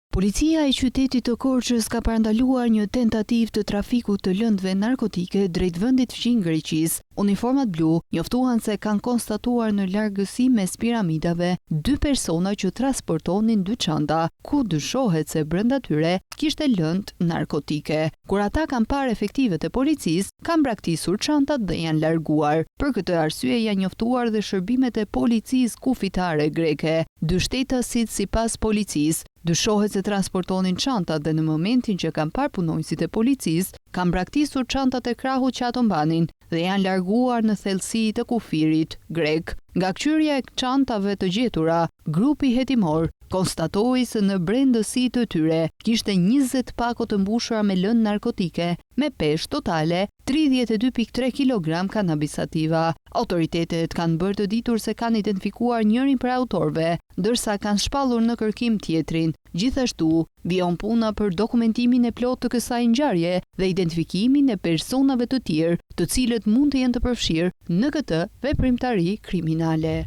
Policia e qytetit të Korçës ka parandaluar një tentativë të trafikut të lëndëve narkotike drejt vendit fqin Greqisë. Uniformat blu njoftuan se kanë konstatuar në largësi mes piramidave 2 persona që transportonin 2 çanta, ku dyshohet se brenda tyre kishte lëndë narkotike. Kur ata kanë parë efektivet e policisë, kanë braktisur çantat dhe janë larguar. Për këtë arsye janë njoftuar dhe shërbimet e policisë kufitare greke. 2 shtetasit sipas policisë dyshohet se transportonin çantat dhe në momentin që kanë parë punonjësit e policisë, kanë braktisur çantat e krahut që ato mbanin dhe janë larguar në thellësi të kufirit grek. Nga kqyrja e çantave të gjetura, grupi hetimor konstatoi se në brendësi të tyre kishte 20 pako të mbushura me lëndë narkotike me peshë totale 32.3 kg kanabis sativa. Autoritetet kanë bërë të ditur se kanë identifikuar njërin për autorëve, ndërsa kanë shpallur në kërkim tjetrin. Gjithashtu, vijon puna për dokumentimin e plotë të kësaj ngjarje dhe identifikimin e personave të tjerë, të cilët mund të jenë të përfshirë në këtë veprimtari kriminale.